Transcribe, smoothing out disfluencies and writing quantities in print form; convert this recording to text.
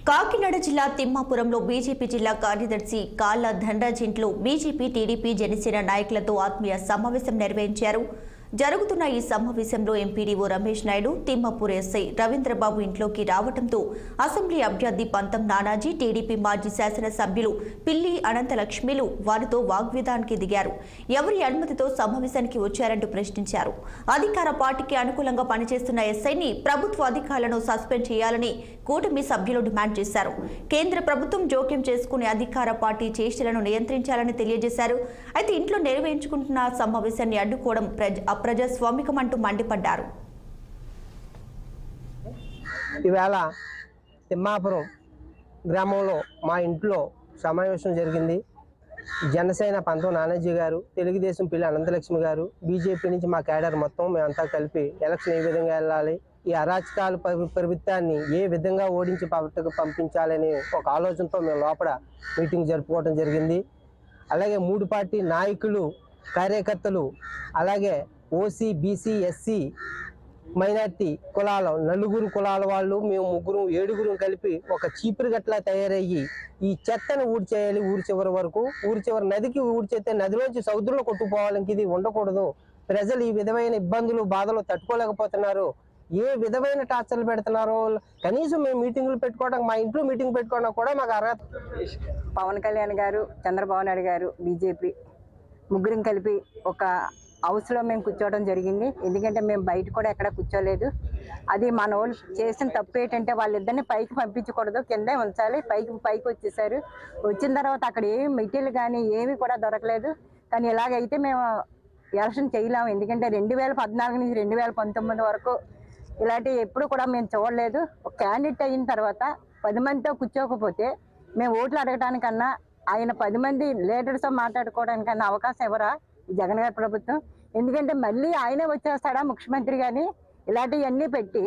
కాకినాడ జిల్లా తిమ్మాపురంలో బీజేపీ జిల్లా కార్యదర్శి కాళ్ళ ధనరాజింట్లో బీజేపీ, టీడీపీ, జనసేన నాయకులతో ఆత్మీయ సమావేశం నిర్వహించారు. జరుగుతున్న ఈ సమావేశంలో ఎంపీడీఓ రమేష్ నాయుడు, తిమ్మాపూర్ ఎస్ఐ రవీంద్రబాబు ఇంట్లోకి రావడంతో అసెంబ్లీ అభ్యర్థి పంతం నానాజీ, టీడీపీ మాజీ శాసనసభ్యులు పిల్లి అనంతలక్ష్మిలు వారితో వాగ్వివాదానికి దిగారు. ఎవరి అనుమతితో సమావేశానికి వచ్చారంటూ ప్రశ్నించారు. అధికార పార్టీకి అనుకూలంగా పనిచేస్తున్న ఎస్ఐని ప్రభుత్వ అధికారులను సస్పెండ్ చేయాలని కూటమి సభ్యులు డిమాండ్ చేశారు. కేంద్ర ప్రభుత్వం జోక్యం చేసుకునే అధికార పార్టీ చేష్టలను నియంత్రించాలని తెలియజేశారు. అయితే ఇంట్లో నిర్వహించుకుంటున్న సమావేశాన్ని అడ్డుకోవడం అప్రజాస్వామికమంటూ మండిపడ్డారు. ఈవేళ తిమ్మాపురం గ్రామంలో మా ఇంట్లో సమావేశం జరిగింది. జనసేన పంతం నానాజీ గారు, తెలుగుదేశం పిల్లి అనంతలక్ష్మి గారు, బీజేపీ నుంచి మా క్యాడర్ మొత్తం మేమంతా కలిపి ఎలక్షన్ ఏ విధంగా వెళ్ళాలి, ఈ అరాచకాల ప్రభుత్వాన్ని ఏ విధంగా ఓడించి పంపించాలని ఒక ఆలోచనతో మేము లోపల మీటింగ్ జరుపుకోవడం జరిగింది. అలాగే 3 పార్టీ నాయకులు, కార్యకర్తలు, అలాగే ఓసీ, బీసీ, ఎస్సీ, మైనార్టీ కులాల 4 కులాల వాళ్ళు మేము 7 కలిపి ఒక చీపురు గట్లా తయారయ్యి ఈ చెత్తను ఊడ్చేయాలి. ఊరి చివరి వరకు, ఊరి చివరి నదికి ఊడ్చేస్తే నదిలోంచి సముద్రంలో కొట్టుకుపోవాలని ఇది ఉండకూడదు. ప్రజలు ఈ విధమైన ఇబ్బందులు, బాధలు తట్టుకోలేకపోతున్నారు. ఏ విధమైన టార్చర్లు పెడుతున్నారో కనీసం మేము మీటింగులు పెట్టుకోవడం, మా ఇంట్లో మీటింగ్ పెట్టుకోవడం కూడా మాకు అర్హత. పవన్ కళ్యాణ్ గారు, చంద్రబాబు నాయుడు గారు, బీజేపీ ముగ్గురం కలిపి ఒక హౌస్లో మేము కూర్చోవడం జరిగింది. ఎందుకంటే మేము బయట కూడా ఎక్కడ కూర్చోలేదు. అది మన వాళ్ళు చేసిన తప్పు ఏంటంటే వాళ్ళిద్దరిని పైకి పంపించకూడదు, కిందే ఉంచాలి. పైకి వచ్చేసారు. వచ్చిన తర్వాత అక్కడ ఏమి మెటీరియల్ కానీ ఏమి కూడా దొరకలేదు. కానీ ఇలాగైతే మేము ఎలక్షన్ చేయలేము. ఎందుకంటే 2014 నుంచి 2019 వరకు ఇలాంటివి ఎప్పుడు కూడా మేము చూడలేదు. ఒక క్యాండిడేట్ అయిన తర్వాత 10 మందితో కూర్చోకపోతే మేము ఓట్లు అడగడానికన్నా, ఆయన 10 మంది లీడర్స్తో మాట్లాడుకోవడానికన్నా అవకాశం ఎవరా ఈ జగన్ గారి ప్రభుత్వం? ఎందుకంటే మళ్ళీ ఆయనే వచ్చేస్తాడా ముఖ్యమంత్రి? కానీ ఇలాంటివన్నీ పెట్టి